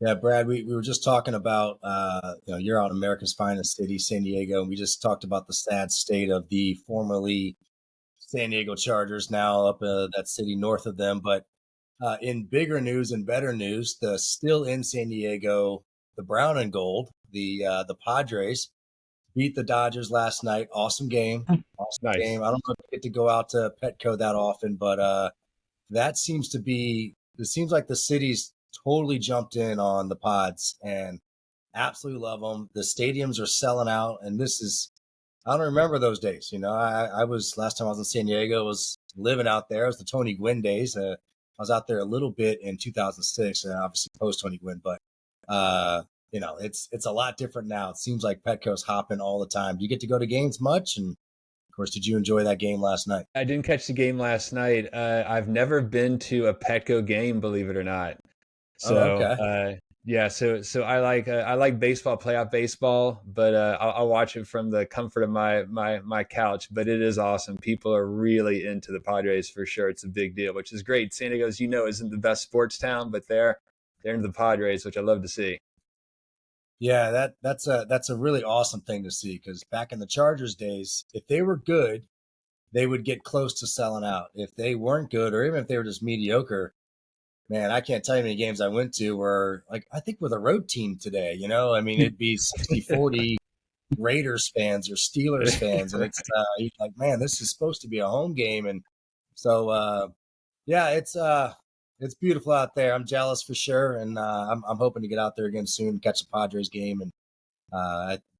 Yeah, Brad, we were just talking about, you're out in America's finest city, San Diego, and we just talked about the sad state of the formerly San Diego Chargers, now up that city north of them. But in bigger news and better news, the still in San Diego, the brown and gold, the Padres beat the Dodgers last night. Awesome game. Awesome Nice. game. I don't know if you get to go out to Petco that often, but that seems to be, it seems like the city's totally jumped in on the Pods and absolutely love them. The stadiums are selling out. And this is, I don't remember those days. I was, last time I was in San Diego, was living out there. It was the Tony Gwynn days. I was out there a little bit in 2006 and obviously post Tony Gwynn, but it's a lot different now. It seems like Petco's hopping all the time. Do you get to go to games much? And of course, did you enjoy that game last night? I didn't catch the game last night. I've never been to a Petco game, believe it or not. Oh, So okay. yeah, so I like baseball, playoff baseball, but I'll watch it from the comfort of my couch. But it is awesome. People are really into the Padres for sure. It's a big deal, which is great. San Diego, as you know, isn't the best sports town, but they're into the Padres, which I love to see. Yeah, that's a really awesome thing to see because back in the Chargers days, if they were good, they would get close to selling out. If they weren't good, or even if they were just mediocre, man, I can't tell you how many games I went to where, like, I think with a road team today, I mean, it'd be 60-40 Raiders fans or Steelers fans. And it's you're like, man, this is supposed to be a home game. And so, yeah, it's beautiful out there. I'm jealous for sure. And I'm hoping to get out there again soon, catch a Padres game. And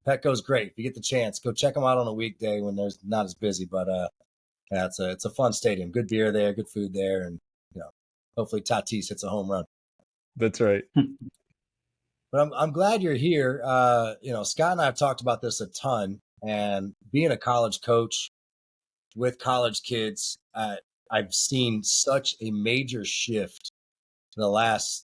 Petco's great. If you get the chance, go check them out on a weekday when there's not as busy. But yeah, it's a fun stadium. Good beer there, good food there. And, you know, hopefully Tatis hits a home run. That's right. But I'm glad you're here. Scott and I have talked about this a ton, and being a college coach with college kids, I've seen such a major shift in the last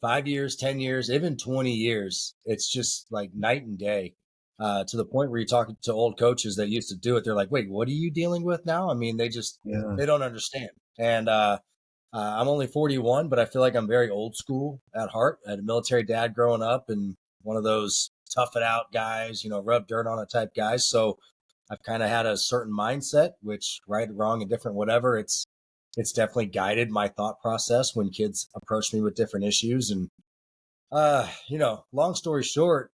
5 years, 10 years, even 20 years. It's just like night and day. To the point where you're talking to old coaches that used to do it. They're like, wait, what are you dealing with now? I mean, Yeah. they don't understand. And I'm only 41, but I feel like I'm very old school at heart. I had a military dad growing up and one of those tough it out guys, rub dirt on it type guys. So I've kind of had a certain mindset, which right, wrong, and different, whatever. It's definitely guided my thought process when kids approach me with different issues. And long story short,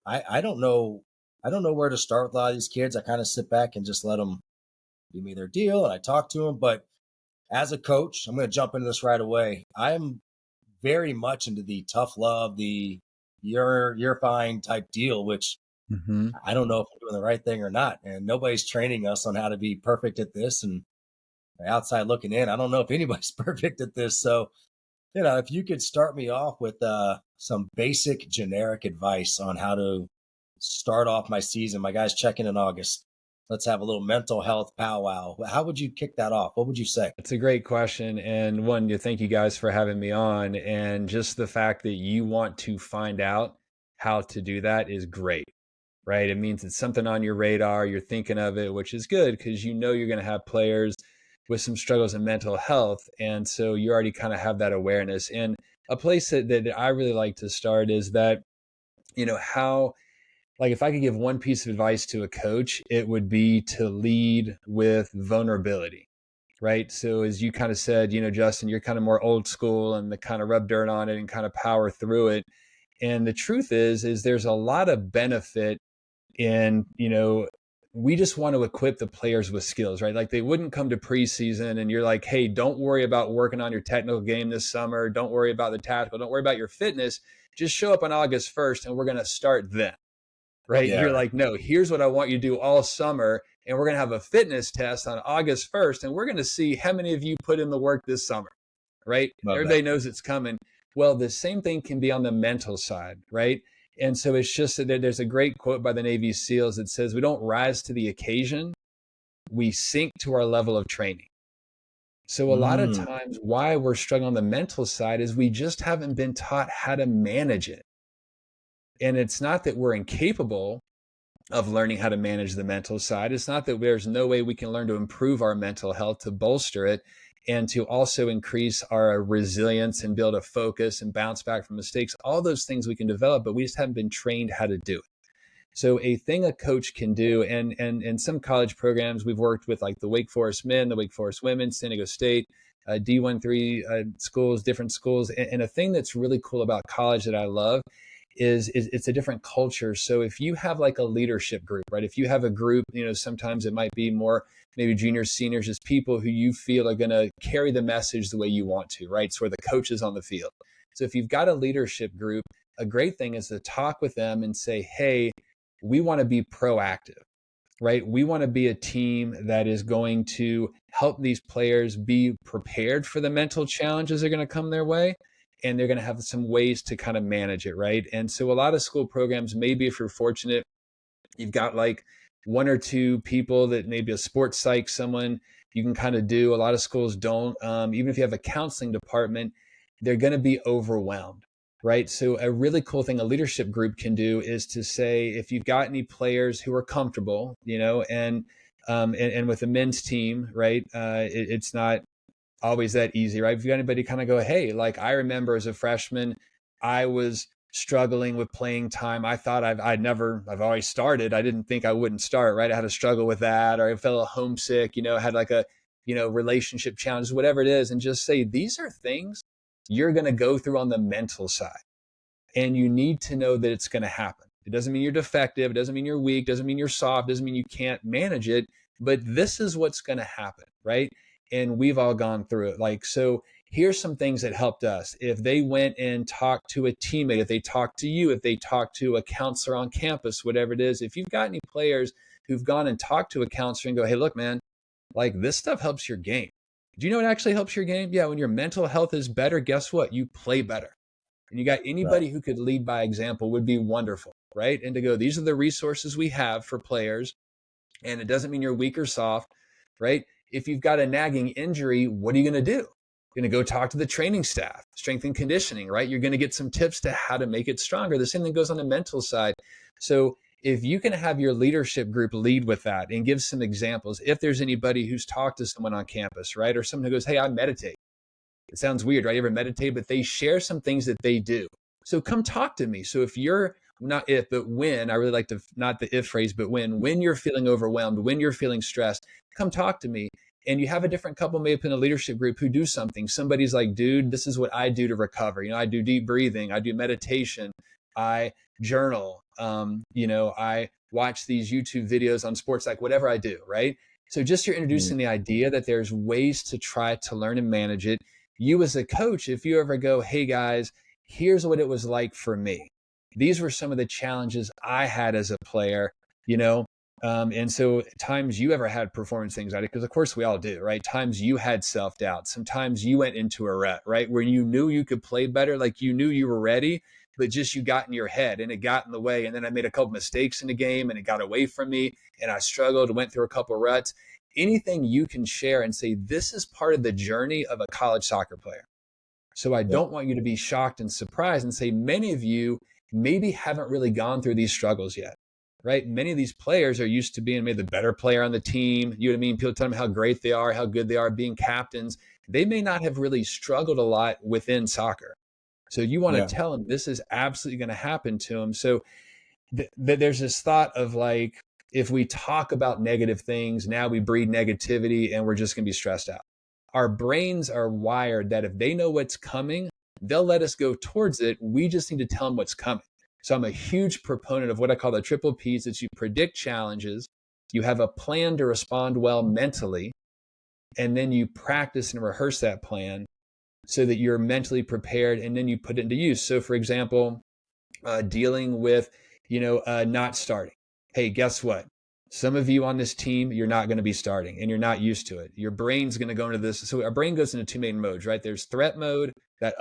I don't know. I don't know where to start with a lot of these kids. I kind of sit back and just let them give me their deal, and I talk to them. But as a coach, I'm going to jump into this right away. I'm very much into the tough love, the you're fine type deal, which Hmm. I don't know if I'm doing the right thing or not. And nobody's training us on how to be perfect at this. And outside looking in, I don't know if anybody's perfect at this. So, if you could start me off with some basic generic advice on how to start off my season. My guys checking in August. Let's have a little mental health powwow. How would you kick that off? What would you say? It's a great question. And one, to thank you guys for having me on. And just the fact that you want to find out how to do that is great, right? It means it's something on your radar. You're thinking of it, which is good because you know you're going to have players with some struggles in mental health. And so you already kind of have that awareness. And a place that I really like to start is that, how, like, if I could give one piece of advice to a coach, it would be to lead with vulnerability, right? So as you kind of said, Justin, you're kind of more old school and the kind of rub dirt on it and kind of power through it. And the truth is there's a lot of benefit in, we just want to equip the players with skills, right? Like they wouldn't come to preseason and you're like, hey, don't worry about working on your technical game this summer. Don't worry about the tactical. Don't worry about your fitness. Just show up on August 1st and we're going to start then, right? Yeah, You're right. like, no, here's what I want you to do all summer. And we're going to have a fitness test on August 1st. And we're going to see how many of you put in the work this summer, right? Love that. Everybody knows it's coming. Well, the same thing can be on the mental side, right? And so it's just that there's a great quote by the Navy SEALs that says, we don't rise to the occasion, we sink to our level of training. So a lot of Mm, times why we're struggling on the mental side is we just haven't been taught how to manage it. And it's not that we're incapable of learning how to manage the mental side. It's not that there's no way we can learn to improve our mental health to bolster it. and to also increase our resilience and build a focus and bounce back from mistakes. All those things we can develop, but we just haven't been trained how to do it. So a thing a coach can do, and some college programs we've worked with, like the Wake Forest men, the Wake Forest women, San Diego State, D13 schools, different schools. And a thing that's really cool about college that I love is it's a different culture. So if you have like a leadership group, right? If you have a group, sometimes it might be more maybe juniors, seniors, just people who you feel are going to carry the message the way you want to, right? So the coaches on the field. So if you've got a leadership group, a great thing is to talk with them and say, hey, we want to be proactive, right? We want to be a team that is going to help these players be prepared for the mental challenges that are going to come their way. And they're going to have some ways to kind of manage it, right? And so a lot of school programs, maybe if you're fortunate, you've got like one or two people that maybe a sports psych, someone you can kind of do. A lot of schools don't. Even if you have a counseling department, they're going to be overwhelmed, right? So a really cool thing a leadership group can do is to say, if you've got any players who are comfortable, and with the men's team, right? It's not always that easy, right? If you got anybody kind of go, hey, like I remember as a freshman, I was struggling with playing time. I thought I've always started. I didn't think I wouldn't start, right? I had to struggle with that, or I felt homesick, had like a, relationship challenge, whatever it is. And just say, these are things you're going to go through on the mental side. And you need to know that it's going to happen. It doesn't mean you're defective. It doesn't mean you're weak. It doesn't mean you're soft. It doesn't mean you can't manage it. But this is what's going to happen, right? And we've all gone through it. Like, so here's some things that helped us. If they went and talked to a teammate, if they talked to you, if they talked to a counselor on campus, whatever it is, if you've got any players who've gone and talked to a counselor and go, hey, look, man, like this stuff helps your game. Do you know what actually helps your game? Yeah, when your mental health is better, guess what? You play better. And you got anybody Right. who could lead by example would be wonderful, right? And to go, these are the resources we have for players. And it doesn't mean you're weak or soft, right? If you've got a nagging injury, what are you going to do? You're going to go talk to the training staff, strength and conditioning, right? You're going to get some tips to how to make it stronger. The same thing goes on the mental side. So if you can have your leadership group lead with that and give some examples, if there's anybody who's talked to someone on campus, right? Or someone who goes, hey, I meditate. It sounds weird, right? You ever meditate, but they share some things that they do. So come talk to me. So if you're not if, but when, I really like to, not the if phrase, but when you're feeling overwhelmed, when you're feeling stressed, come talk to me. And you have a different couple maybe in a leadership group who do something. Somebody's like, dude, this is what I do to recover. I do deep breathing. I do meditation. I journal. I watch these YouTube videos on sports, like whatever I do, right? So just you're introducing the idea that there's ways to try to learn and manage it. You as a coach, if you ever go, hey guys, here's what it was like for me. These were some of the challenges I had as a player, and so times you ever had performance anxiety, because of course we all do, right? Times you had self-doubt. Sometimes you went into a rut, right? Where you knew you could play better, like you knew you were ready, but just you got in your head and it got in the way. And then I made a couple mistakes in the game and it got away from me and I struggled, went through a couple of ruts. Anything you can share and say, this is part of the journey of a college soccer player. So I Yep. don't want you to be shocked and surprised and say, many of you maybe haven't really gone through these struggles yet, right? Many of these players are used to being maybe the better player on the team. You know what I mean? People tell them how great they are, how good they are being captains. They may not have really struggled a lot within soccer. So you want to Yeah. tell them this is absolutely going to happen to them. So there's this thought of like, if we talk about negative things, now we breed negativity and we're just going to be stressed out. Our brains are wired that if they know what's coming, they'll let us go towards it. We just need to tell them what's coming. So I'm a huge proponent of what I call the triple P's. That you predict challenges, you have a plan to respond well mentally, and then you practice and rehearse that plan so that you're mentally prepared, and then you put it into use. So for example, dealing with, not starting. Hey, guess what? Some of you on this team, you're not going to be starting and you're not used to it. Your brain's going to go into this. So our brain goes into two main modes, right? There's threat mode, that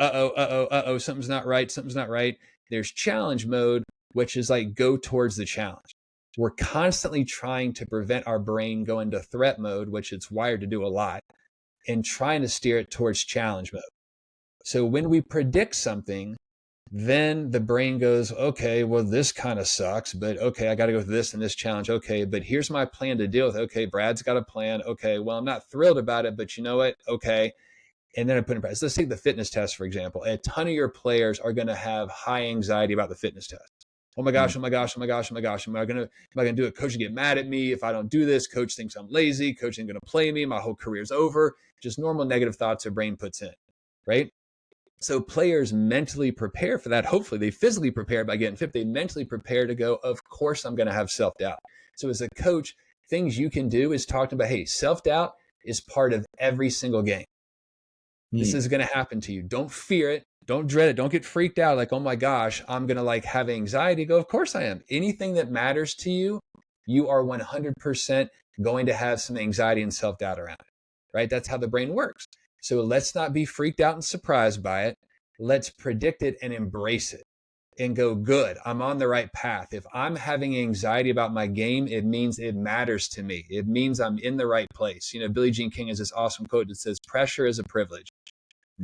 something's not right, something's not right. There's challenge mode, which is like go towards the challenge. We're constantly trying to prevent our brain going to threat mode, which it's wired to do a lot, and trying to steer it towards challenge mode. So when we predict something, Then the brain goes, okay, well, this kind of sucks, but okay, I got to go through this and this challenge. Okay, but here's my plan to deal with it. Okay, Brad's got a plan. Okay, well, I'm not thrilled about it, but you know what? Okay. And then I put in practice. Let's take the fitness test, for example. A ton of your players are going to have high anxiety about the fitness test. Oh my gosh, oh my gosh, oh my gosh, oh my gosh. Am I gonna do it? Coach will get mad at me if I don't do this. Coach thinks I'm lazy. Coach ain't gonna play me. My whole career's over. Just normal negative thoughts your brain puts in, right? So players mentally prepare for that. Hopefully they physically prepare by getting fit. They mentally prepare to go, of course I'm going to have self-doubt. So as a coach, things you can do is talk about, hey, self-doubt is part of every single game. This is going to happen to you. Don't fear it. Don't dread it. Don't get freaked out like, oh my gosh, I'm going to like have anxiety. Go, of course I am. Anything that matters to you, you are 100% going to have some anxiety and self-doubt around it, right? That's how the brain works. So let's not be freaked out and surprised by it. Let's predict it and embrace it and go, good, I'm on the right path. If I'm having anxiety about my game, it means it matters to me. It means I'm in the right place. You know, Billie Jean King has this awesome quote that says, pressure is a privilege.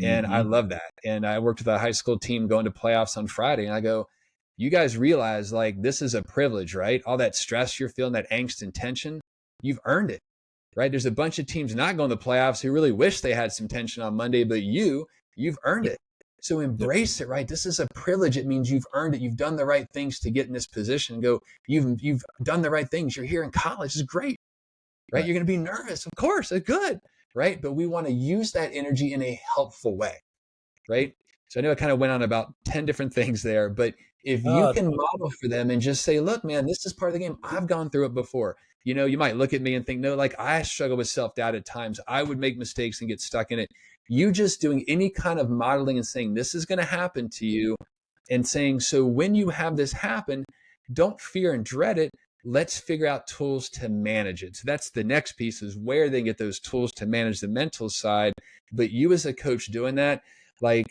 And I love that. And I worked with a high school team going to playoffs on Friday. And I go, you guys realize like this is a privilege, right? All that stress you're feeling, that angst and tension, you've earned it, right? There's a bunch of teams not going to playoffs who really wish they had some tension on Monday, but you've earned it. So embrace it, right? This is a privilege. It means you've earned it. You've done the right things to get in this position. Go, you've done the right things. You're here in college. It's great, right? You're going to be nervous. Of course, it's good, right? But we want to use that energy in a helpful way, right? So I know I kind of went on about 10 different things there, but if you can model for them and just say, look, man, this is part of the game. I've gone through it before. You know, you might look at me and think, no, like I struggle with self-doubt at times. I would make mistakes and get stuck in it. You just doing any kind of modeling and saying, this is going to happen to you and saying, so when you have this happen, don't fear and dread it. Let's figure out tools to manage it. So that's the next piece is where they get those tools to manage the mental side. But you as a coach doing that, like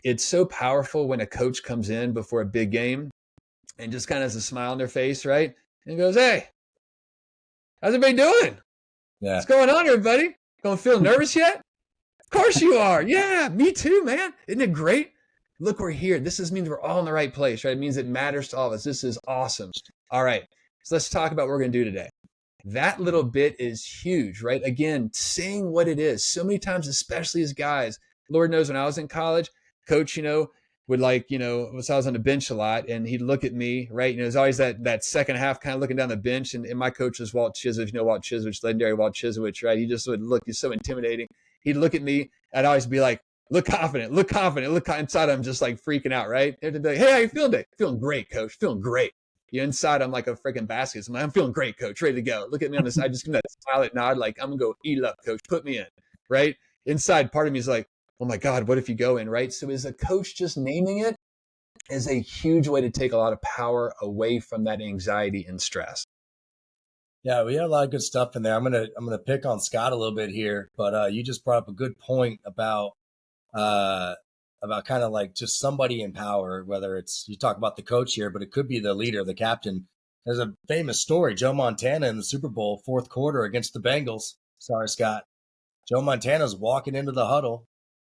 it's so powerful when a coach comes in before a big game and just kind of has a smile on their face, right? And goes, hey, how's everybody doing? Yeah. What's going on, everybody? Don't feel nervous yet? Of course you are. Yeah, me too, man. Isn't it great? Look, we're here. Means we're all in the right place, right? It means it matters to all of us. This is awesome. All right. So let's talk about what we're going to do today. That little bit is huge, right? Again, saying what it is. So many times, especially as guys, Lord knows when I was in college, coach, would like, so I was on the bench a lot and he'd look at me, right? There's always that second half kind of looking down the bench. And my coach was Walt Chizowich, Walt Chizowich, legendary Walt Chizowich, right? He just would look, he's so intimidating. He'd look at me. I'd always be like, look confident. Inside I'm just like freaking out, right? They'd be like, hey, how you feeling today? Feeling great, coach. Feeling great. Inside I'm like a freaking basket. I'm feeling great, coach. Ready to go. Look at me on this. I just give that silent nod, like I'm gonna go eat it up, coach. Put me in, right? Inside, part of me is like, oh my God, what if you go in, right? So as a coach, just naming it is a huge way to take a lot of power away from that anxiety and stress. Yeah, we had a lot of good stuff in there. I'm gonna pick on Scott a little bit here, but you just brought up a good point about kind of like just somebody in power, whether it's you talk about the coach here, but it could be the leader, the captain. There's a famous story, Joe Montana in the Super Bowl fourth quarter against the Bengals. Sorry, Scott. Joe Montana's walking into the huddle.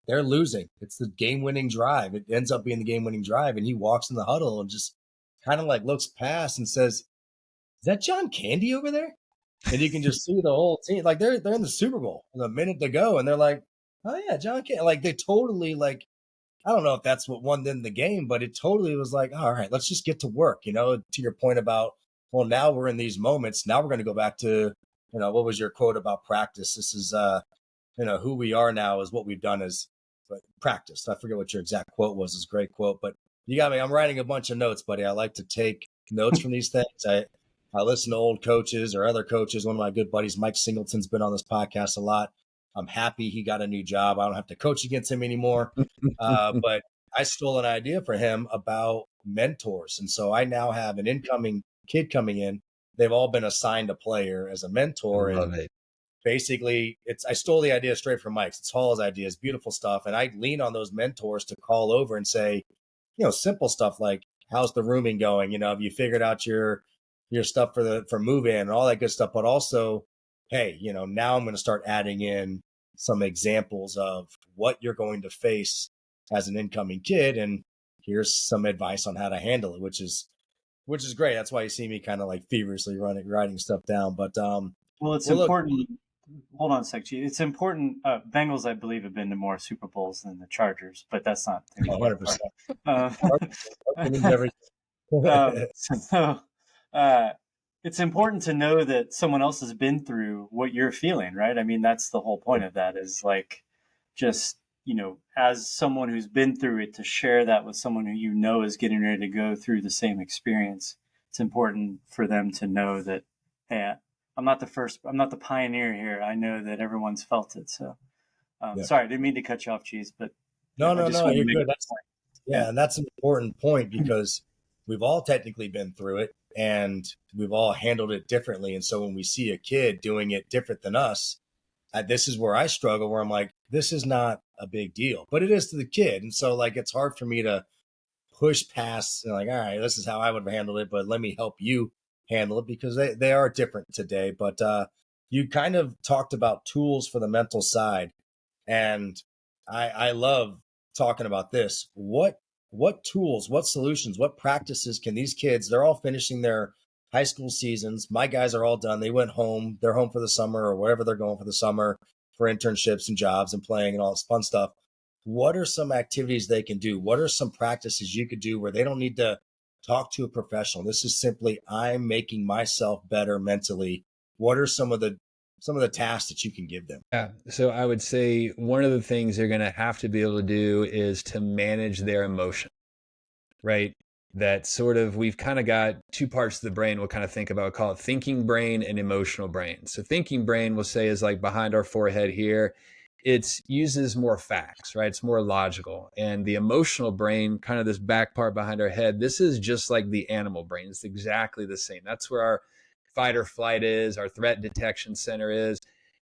They're losing. It's the game-winning drive. It ends up being the game-winning drive, and he walks in the huddle and just kind of like looks past and says, "Is that John Candy over there?" And you can just see the whole team, like they're in the Super Bowl with a minute to go, and they're like, "Oh yeah, John Candy." Like they totally like. I don't know if that's what won them the game, but it totally was like, all right, let's just get to work. To your point about, well, now we're in these moments. Now we're going to go back to, what was your quote about practice? This is, who we are now is what we've done is practice. I forget what your exact quote was. It's a great quote, but you got me. I'm writing a bunch of notes, buddy. I like to take notes from these things. I listen to old coaches or other coaches. One of my good buddies, Mike Singleton's been on this podcast a lot. I'm happy he got a new job. I don't have to coach against him anymore. But I stole an idea for him about mentors. And so I now have an incoming kid coming in. They've all been assigned a player as a mentor. I love and it. basically I stole the idea straight from Mike's. It's Hall's idea. It's beautiful stuff. And I lean on those mentors to call over and say, simple stuff like, how's the rooming going? Have you figured out your stuff for move-in and all that good stuff, but also, hey, now I'm going to start adding in some examples of what you're going to face as an incoming kid. And here's some advice on how to handle it, which is great. That's why you see me kind of like feverishly writing stuff down. But Well, it's well, look, important. Hold on a sec, G. It's important. Bengals, I believe, have been to more Super Bowls than the Chargers, but that's not the important 100%. part. So it's important to know that someone else has been through what you're feeling, right? I mean, that's the whole point of that, is like, just, as someone who's been through it, to share that with someone who is getting ready to go through the same experience. It's important for them to know that, hey, I'm not the pioneer here. I know that everyone's felt it. So sorry, I didn't mean to cut you off, Cheese, but no, I just wanted you're to make good. that point. Yeah, and that's an important point because we've all technically been through it and we've all handled it differently. And so when we see a kid doing it different than us, this is where I struggle, where I'm like, this is not a big deal, but it is to the kid. And so like, it's hard for me to push past, like, all right, this is how I would have handled it, but let me help you handle it, because they are different today. But you kind of talked about tools for the mental side. And I love talking about this. What tools, what solutions, what practices can these kids, they're all finishing their high school seasons. My guys are all done. They went home. They're home for the summer or wherever they're going for the summer for internships and jobs and playing and all this fun stuff. What are some activities they can do? What are some practices you could do where they don't need to talk to a professional? This is simply, I'm making myself better mentally. What are some of the tasks that you can give them? Yeah. So I would say one of the things they're going to have to be able to do is to manage their emotion, right? That sort of, we've kind of got two parts of the brain we'll kind of think about, call it thinking brain and emotional brain. So thinking brain, we'll say, is like behind our forehead here. It uses more facts, right? It's more logical. And the emotional brain, kind of this back part behind our head, this is just like the animal brain. It's exactly the same. That's where our fight or flight is, our threat detection center is.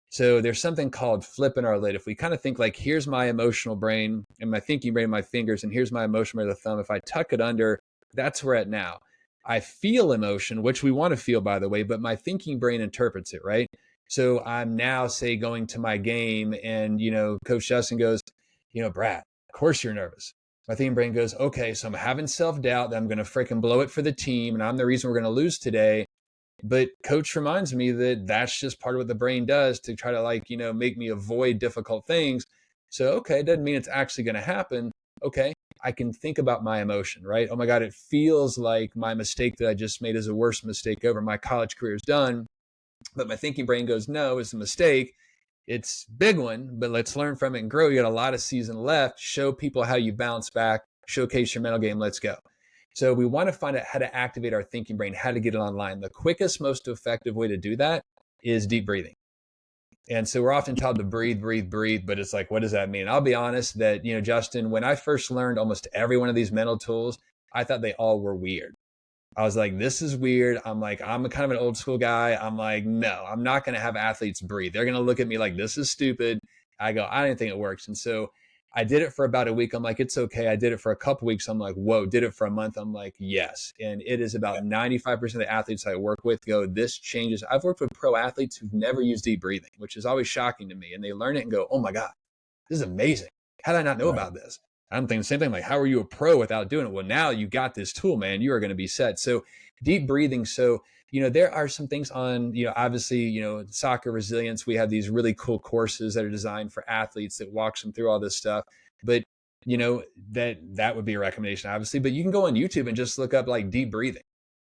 So there's something called flipping our lid. If we kind of think like, here's my emotional brain and my thinking brain, my fingers, and here's my emotional brain, the thumb. If I tuck it under, that's where at now. I feel emotion, which we want to feel, by the way, but my thinking brain interprets it, right? So I'm now, say, going to my game and, Coach Justin goes, Brad, of course you're nervous. My thinking brain goes, okay, so I'm having self-doubt that I'm going to freaking blow it for the team and I'm the reason we're going to lose today. But coach reminds me that that's just part of what the brain does to try to make me avoid difficult things. So, okay, it doesn't mean it's actually going to happen. Okay, I can think about my emotion, right? Oh my God, it feels like my mistake that I just made is the worst mistake ever. My college career is done. But my thinking brain goes, no, it's a mistake. It's a big one, but let's learn from it and grow. You got a lot of season left. Show people how you bounce back, showcase your mental game. Let's go. So we want to find out how to activate our thinking brain, how to get it online. The quickest, most effective way to do that is deep breathing. And so we're often taught to breathe, breathe, breathe, but it's like, what does that mean? I'll be honest that, Justin, when I first learned almost every one of these mental tools, I thought they all were weird. I was like, this is weird. I'm like, I'm kind of an old school guy. I'm like, no, I'm not going to have athletes breathe. They're going to look at me like, this is stupid. I go, I don't think it works. And so I did it for about a week. I'm like, it's okay. I did it for a couple weeks. I'm like, whoa, did it for a month. I'm like, yes. And it is about 95% of the athletes I work with go, this changes. I've worked with pro athletes who've never used deep breathing, which is always shocking to me. And they learn it and go, oh my God, this is amazing. How did I not know about this? I'm thinking the same thing, like, how are you a pro without doing it? Well, now you got this tool, man, you are going to be set. So deep breathing. So, there are some things on, obviously, soccer resilience. We have these really cool courses that are designed for athletes that walks them through all this stuff. But, that would be a recommendation, obviously. But you can go on YouTube and just look up like deep breathing,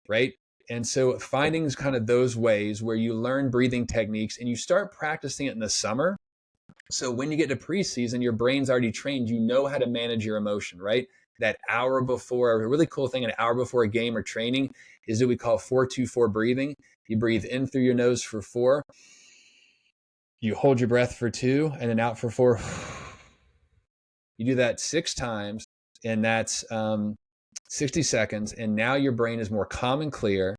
right? And so finding kind of those ways where you learn breathing techniques and you start practicing it in the summer. So when you get to preseason, your brain's already trained. You know how to manage your emotion, right? That hour before, a really cool thing, an hour before a game or training is what we call 4-2-4 breathing. You breathe in through your nose for 4. You hold your breath for 2 and then out for 4. You do that 6 times and that's 60 seconds. And now your brain is more calm and clear.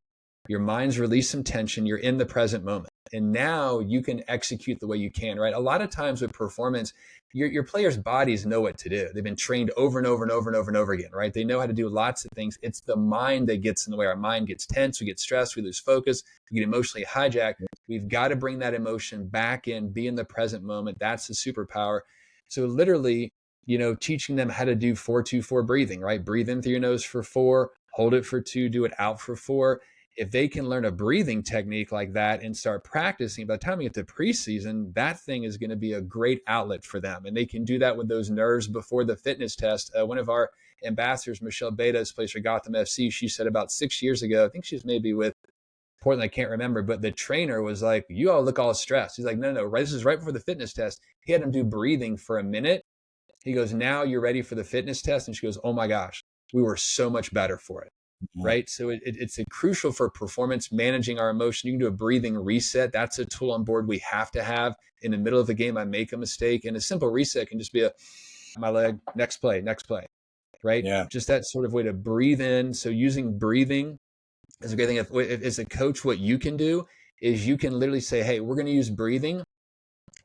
Your mind's released some tension. You're in the present moment. And now you can execute the way you can, right? A lot of times with performance, your players' bodies know what to do. They've been trained over and over and over and over and over again, right? They know how to do lots of things. It's the mind that gets in the way. Our mind gets tense, we get stressed, we lose focus, we get emotionally hijacked. We've got to bring that emotion back in, be in the present moment. That's the superpower. So literally, teaching them how to do 4-2-4 breathing, right? Breathe in through your nose for 4, hold it for 2, do it out for 4. If they can learn a breathing technique like that and start practicing, by the time we get to preseason, that thing is going to be a great outlet for them. And they can do that with those nerves before the fitness test. One of our ambassadors, Michelle Beda's place for Gotham FC, she said about 6 years ago, I think she's maybe with Portland, I can't remember, but the trainer was like, you all look all stressed. He's like, no, this is right before the fitness test. He had them do breathing for a minute. He goes, now you're ready for the fitness test. And she goes, oh my gosh, we were so much better for it. Right. So it's crucial for performance, managing our emotion. You can do a breathing reset. That's a tool on board we have to have. In the middle of the game, I make a mistake, and a simple reset can just be my leg, next play. Right. Yeah. Just that sort of way to breathe in. So using breathing is a great thing. If as a coach, what you can do is you can literally say, hey, we're going to use breathing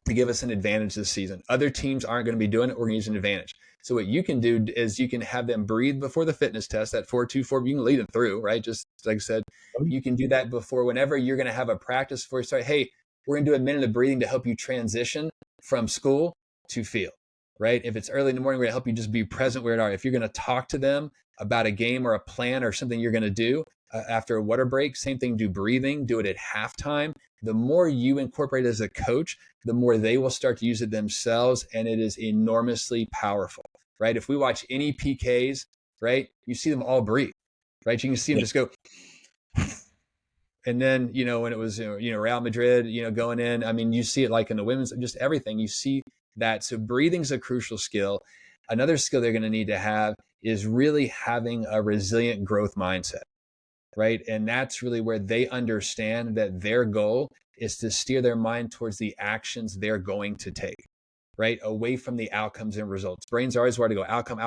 to give us an advantage this season. Other teams aren't going to be doing it. We're going to use an advantage. So what you can do is you can have them breathe before the fitness test, that 4-2-4, you can lead them through, right? Just like I said, you can do that before whenever you're going to have a practice for you. Start, hey, we're going to do a minute of breathing to help you transition from school to field, right? If it's early in the morning, we're going to help you just be present where you are. If you're going to talk to them about a game or a plan or something you're going to do after a water break, same thing, do breathing, do it at halftime. The more you incorporate as a coach, the more they will start to use it themselves. And it is enormously powerful, right? If we watch any PKs, right, you see them all breathe, right? You can see them just go. And then, when it was, Real Madrid, going in, I mean, you see it like in the women's, just everything, you see that. So breathing's a crucial skill. Another skill they're going to need to have is really having a resilient growth mindset. Right. And that's really where they understand that their goal is to steer their mind towards the actions they're going to take, right? Away from the outcomes and results. Brains are always where to go, outcome,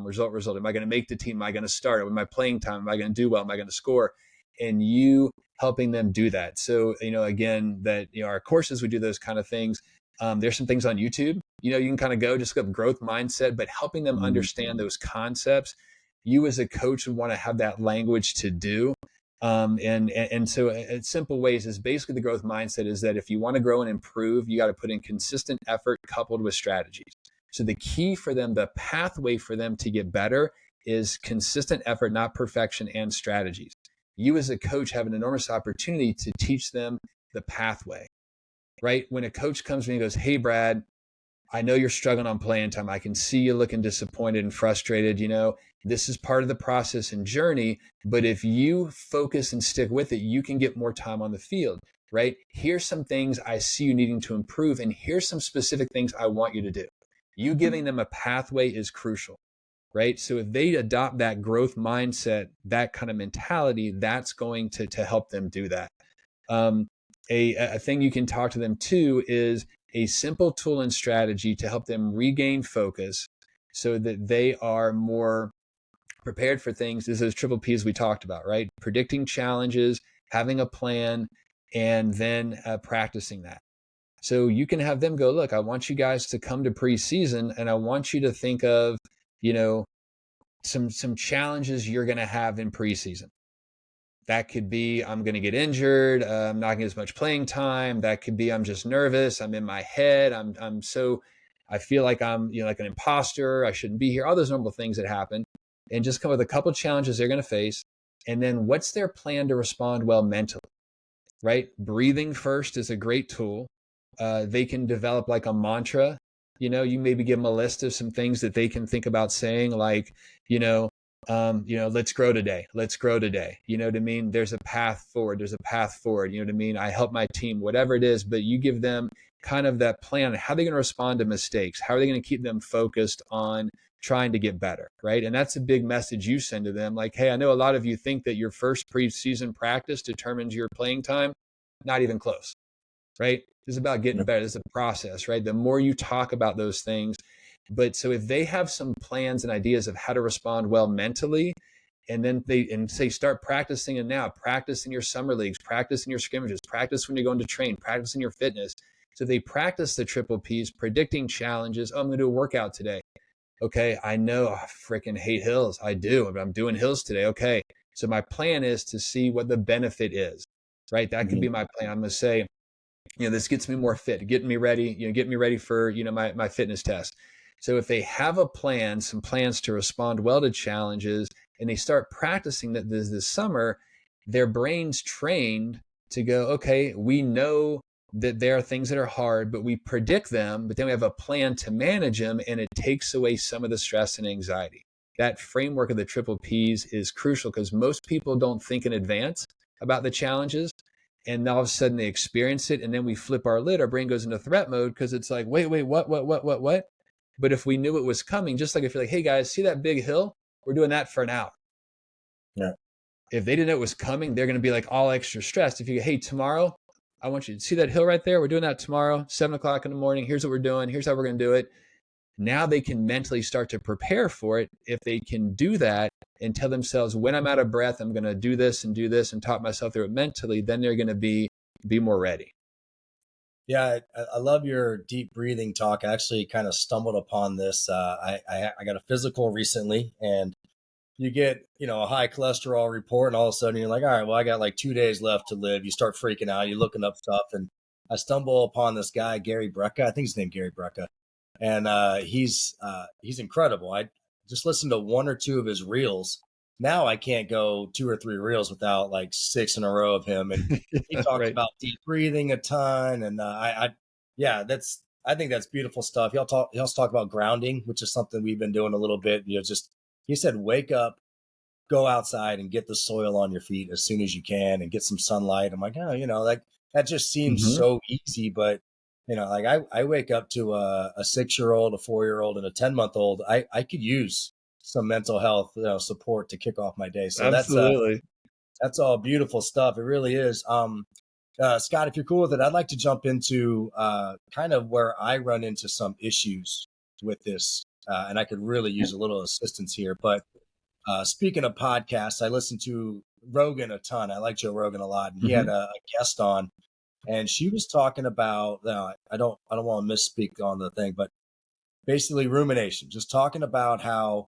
result. Am I going to make the team? Am I going to start? Am I playing time? Am I going to do well? Am I going to score? And you helping them do that. So, again, that, our courses, we do those kind of things. There's some things on YouTube, you can kind of go, just look up growth mindset, but helping them understand those concepts. You as a coach would want to have that language to do. And so in simple ways is basically the growth mindset is that if you want to grow and improve, you got to put in consistent effort coupled with strategies. So the key for them, the pathway for them to get better is consistent effort, not perfection, and strategies. You as a coach have an enormous opportunity to teach them the pathway, right? When a coach comes to me and goes, hey, Brad, I know you're struggling on playing time. I can see you looking disappointed and frustrated. This is part of the process and journey. But if you focus and stick with it, you can get more time on the field, right? Here's some things I see you needing to improve. And here's some specific things I want you to do. You giving them a pathway is crucial, right? So if they adopt that growth mindset, that kind of mentality, that's going to help them do that. A thing you can talk to them too is a simple tool and strategy to help them regain focus so that they are more prepared for things is those triple P's we talked about, right? Predicting challenges, having a plan, and then practicing that. So you can have them go, look, I want you guys to come to preseason and I want you to think of, some challenges you're going to have in preseason. That could be, I'm going to get injured. I'm not going to get as much playing time. That could be, I'm just nervous. I'm in my head. I feel like I'm, like an imposter. I shouldn't be here. All those normal things that happen, and just come with a couple of challenges they're going to face. And then what's their plan to respond well mentally, right? Breathing first is a great tool. They can develop like a mantra. You maybe give them a list of some things that they can think about saying, like, let's grow today. Let's grow today. You know what I mean? There's a path forward. There's a path forward. You know what I mean? I help my team, whatever it is, but you give them kind of that plan. How are they going to respond to mistakes? How are they going to keep them focused on trying to get better? Right. And that's a big message you send to them. Like, hey, I know a lot of you think that your first preseason practice determines your playing time. Not even close. Right. This is about getting better. This is a process, right? The more you talk about those things. But so if they have some plans and ideas of how to respond well mentally, and then say, start practicing it now, practice in your summer leagues, practice in your scrimmages, practice when you're going to train, practice in your fitness. So they practice the triple P's, predicting challenges. Oh, I'm going to do a workout today. Okay. I know I freaking hate hills. I do, but I'm doing hills today. Okay. So my plan is to see what the benefit is, right? That could be my plan. I'm going to say, this gets me more fit, getting me ready, get me ready for, my fitness test. So if they have a plan, some plans to respond well to challenges, and they start practicing that this summer, their brain's trained to go, okay, we know that there are things that are hard, but we predict them, but then we have a plan to manage them, and it takes away some of the stress and anxiety. That framework of the triple Ps is crucial because most people don't think in advance about the challenges. And all of a sudden they experience it. And then we flip our lid, our brain goes into threat mode because it's like, wait, what? But if we knew it was coming, just like if you're like, hey guys, see that big hill? We're doing that for an hour. Yeah. If they didn't know it was coming, they're going to be like all extra stressed. If you go, hey, tomorrow, I want you to see that hill right there. We're doing that tomorrow, 7:00 in the morning. Here's what we're doing. Here's how we're going to do it. Now they can mentally start to prepare for it. If they can do that and tell themselves, when I'm out of breath, I'm going to do this and talk myself through it mentally, then they're going to be more ready. Yeah, I love your deep breathing talk. I actually kind of stumbled upon this. I got a physical recently, and you get, a high cholesterol report, and all of a sudden you're like, all right, well, I got like 2 days left to live. You start freaking out. You're looking up stuff, and I stumble upon this guy, Gary Brecka. I think his name Gary Brecka, and he's incredible. I just listened to one or two of his reels. Now I can't go 2 or 3 reels without like 6 in a row of him, and he talks Right. about deep breathing a ton, and yeah, I think that's beautiful stuff. He also talk about grounding, which is something we've been doing a little bit. Just he said, wake up, go outside, and get the soil on your feet as soon as you can, and get some sunlight. I'm like, oh, like that just seems so easy, but like I wake up to a 6-year-old, a 4-year-old, and a 10-month-old. I could use some mental health support to kick off my day. So Absolutely. that's all beautiful stuff. It really is. Scott, if you're cool with it, I'd like to jump into kind of where I run into some issues with this, and I could really use a little assistance here. But speaking of podcasts, I listen to Rogan a ton. I like Joe Rogan a lot, and he had a guest on, and she was talking about. I don't want to misspeak on the thing, but basically rumination. Just talking about how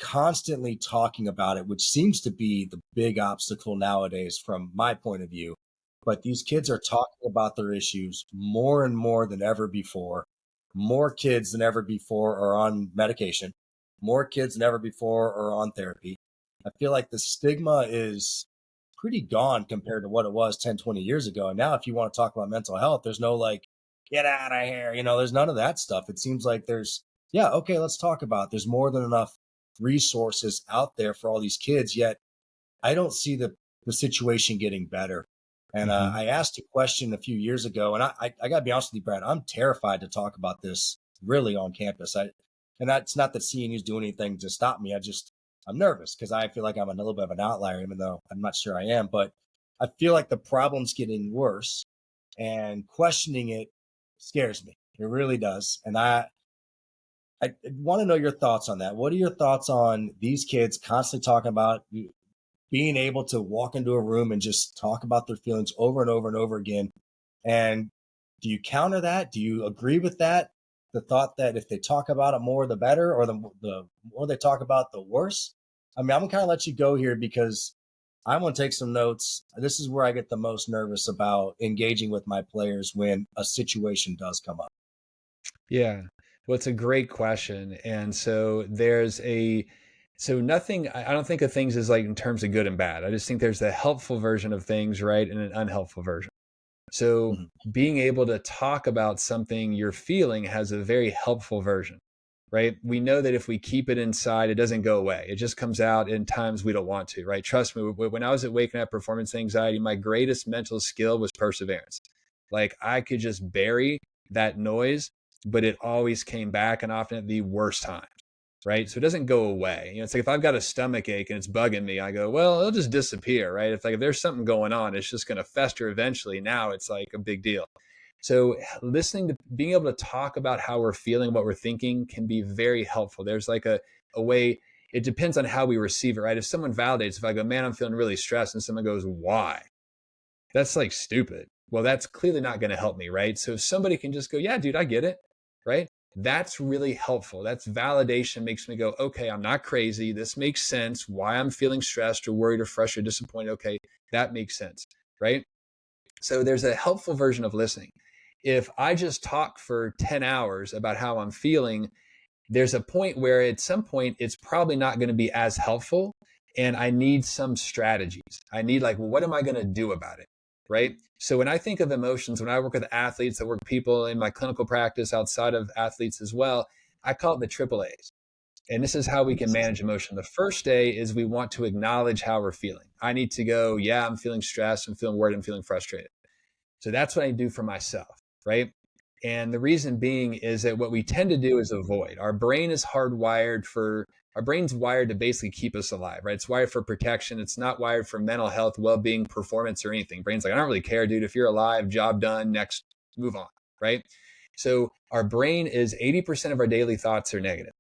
constantly talking about it, which seems to be the big obstacle nowadays from my point of view. But these kids are talking about their issues more and more than ever before. More kids than ever before are on medication. More kids than ever before are on therapy. I feel like the stigma is pretty gone compared to what it was 10, 20 years ago. And now if you want to talk about mental health, there's no like, get out of here. There's none of that stuff. It seems like yeah, okay, let's talk about it. There's more than enough resources out there for all these kids, yet I don't see the situation getting better. And I asked a question a few years ago, and I got to be honest with you, Brad, I'm terrified to talk about this really on campus. And that's not that CNU's doing anything to stop me. I'm nervous because I feel like I'm a little bit of an outlier, even though I'm not sure I am. But I feel like the problem's getting worse, and questioning it scares me. It really does. And I want to know your thoughts on that. What are your thoughts on these kids constantly talking about being able to walk into a room and just talk about their feelings over and over and over again? And do you counter that? Do you agree with that? The thought that if they talk about it more, the better, or the more they talk about, the worse? I mean, I'm gonna kind of let you go here because I want to take some notes. This is where I get the most nervous about engaging with my players when a situation does come up. Yeah. Well, it's a great question. And so nothing, I don't think of things as like in terms of good and bad. I just think there's the helpful version of things, right? And an unhelpful version. So being able to talk about something you're feeling has a very helpful version, right? We know that if we keep it inside, it doesn't go away. It just comes out in times we don't want to, right? Trust me, when I was at Waking Up Performance Anxiety, my greatest mental skill was perseverance. Like I could just bury that noise, but it always came back, and often at the worst times, right? So it doesn't go away. It's like if I've got a stomach ache and it's bugging me, I go, well, it'll just disappear, right? It's like if there's something going on, it's just going to fester eventually. Now it's like a big deal. So listening to being able to talk about how we're feeling, what we're thinking can be very helpful. There's like a way, it depends on how we receive it, right? If someone validates, if I go, man, I'm feeling really stressed, and someone goes, why? That's like stupid. Well, that's clearly not going to help me, right? So if somebody can just go, yeah, dude, I get it, right? That's really helpful. That's validation, makes me go, okay, I'm not crazy. This makes sense. Why I'm feeling stressed or worried or frustrated, disappointed. Okay, that makes sense, right? So there's a helpful version of listening. If I just talk for 10 hours about how I'm feeling there's a point where at some point it's probably not going to be as helpful. And I need some strategies. I need like, well, what am I going to do about it? Right. So when I think of emotions, when I work with athletes, I work with people in my clinical practice outside of athletes as well, I call it the triple A's. And this is how we can manage emotion. The first A is we want to acknowledge how we're feeling. I need to go, yeah, I'm feeling stressed, I'm feeling worried, I'm feeling frustrated. So that's what I do for myself, right? And the reason being is that what we tend to do is avoid. Our brain's wired to basically keep us alive, right? It's wired for protection. It's not wired for mental health, well-being, performance, or anything. Brain's like, I don't really care, dude. If you're alive, job done, next, move on, right? So our brain is 80% of our daily thoughts are negative.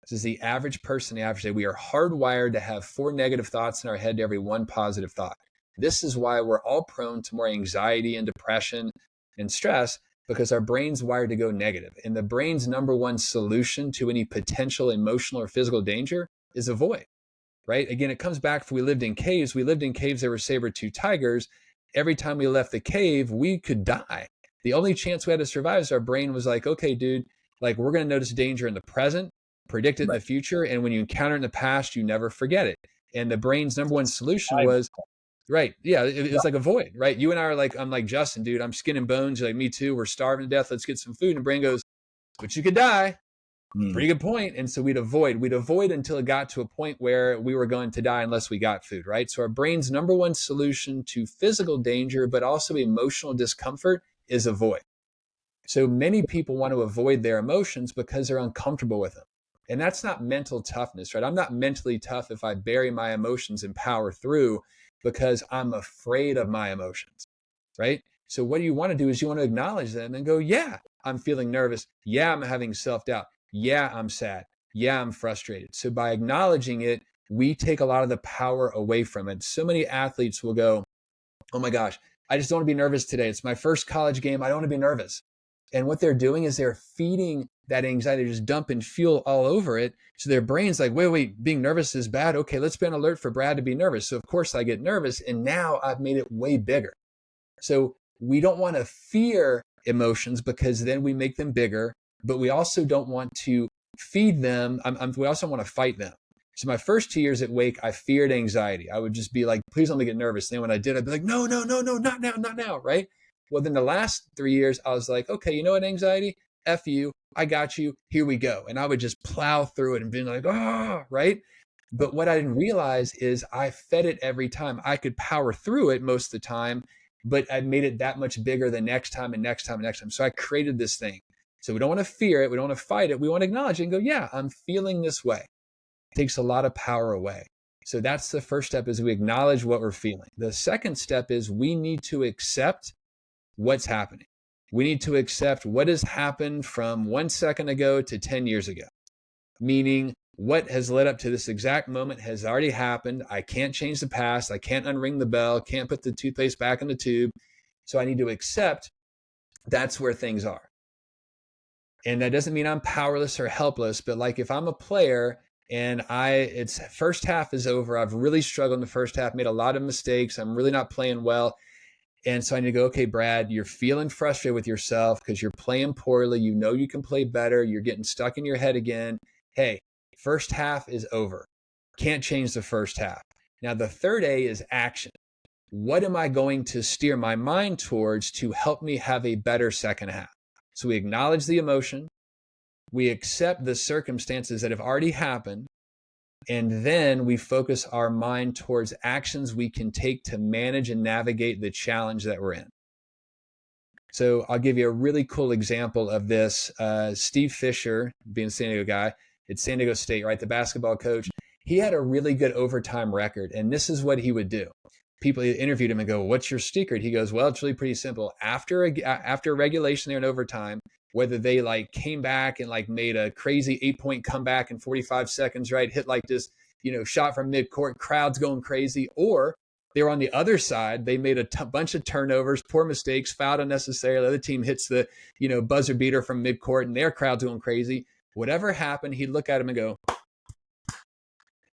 This is the average person, the average day. We are hardwired to have 4 negative thoughts in our head to every 1 positive thought. This is why we're all prone to more anxiety and depression and stress, because our brain's wired to go negative. And the brain's number one solution to any potential emotional or physical danger is avoid, right? Again, it comes back to we lived in caves. There were saber-tooth tigers. Every time we left the cave, we could die. The only chance we had to survive is our brain was like, okay, dude, like we're going to notice danger in the present, predict it in the future. And when you encounter it in the past, you never forget it. And the brain's number one solution was, right. Yeah. It's like avoid, right? You and I are like, I'm like, Justin, dude, I'm skin and bones. You're like, me too. We're starving to death. Let's get some food. And the brain goes, but you could die. Pretty good point. And so we'd avoid until it got to a point where we were going to die unless we got food, right? So our brain's number one solution to physical danger, but also emotional discomfort, is avoid. So many people want to avoid their emotions because they're uncomfortable with them. And that's not mental toughness, right? I'm not mentally tough if I bury my emotions and power through because I'm afraid of my emotions, right? So what you want to do is you want to acknowledge them and go, yeah, I'm feeling nervous. Yeah, I'm having self-doubt. Yeah, I'm sad. Yeah, I'm frustrated. So by acknowledging it, we take a lot of the power away from it. So many athletes will go, oh my gosh, I just don't want to be nervous today. It's my first college game. I don't want to be nervous. And what they're doing is they're feeding that anxiety, they're just dumping fuel all over it. So their brain's like, wait, being nervous is bad. Okay, let's be on alert for Brad to be nervous. So of course I get nervous, and now I've made it way bigger. So we don't want to fear emotions because then we make them bigger, but we also don't want to feed them. We also want to fight them. So my first 2 years at Wake, I feared anxiety. I would just be like, please don't let me get nervous. And then when I did, I'd be like, no, not now, right? Well, then the last 3 years, I was like, okay, you know what, anxiety? F you, I got you, here we go. And I would just plow through it and be like, right? But what I didn't realize is I fed it every time. I could power through it most of the time, but I made it that much bigger the next time and next time and next time. So I created this thing. So we don't want to fear it. We don't want to fight it. We want to acknowledge it and go, yeah, I'm feeling this way. It takes a lot of power away. So that's the first step, is we acknowledge what we're feeling. The second step is we need to accept what's happening. We need to accept what has happened from 1 second ago to 10 years ago, meaning what has led up to this exact moment has already happened. I can't change the past. I can't unring the bell, can't put the toothpaste back in the tube. So I need to accept that's where things are. And that doesn't mean I'm powerless or helpless, but like if I'm a player and it's first half is over, I've really struggled in the first half, made a lot of mistakes, I'm really not playing well. And so I need to go, okay, Brad, you're feeling frustrated with yourself because you're playing poorly. You know you can play better. You're getting stuck in your head again. Hey, first half is over. Can't change the first half. Now, the third A is action. What am I going to steer my mind towards to help me have a better second half? So we acknowledge the emotion. We accept the circumstances that have already happened. And then we focus our mind towards actions we can take to manage and navigate the challenge that we're in. So I'll give you a really cool example of this. Steve Fisher, being a San Diego guy at San Diego State, right, the basketball coach, he had a really good overtime record. And this is what he would do. People interviewed him and go, what's your secret? He goes, well, it's really pretty simple. After regulation there in overtime, whether they like came back and like made a crazy 8-point comeback in 45 seconds, right? Hit like this, shot from midcourt, crowds going crazy, or they were on the other side. They made a bunch of turnovers, poor mistakes, fouled unnecessarily. The other team hits the, buzzer beater from midcourt and their crowd's going crazy. Whatever happened, he'd look at him and go,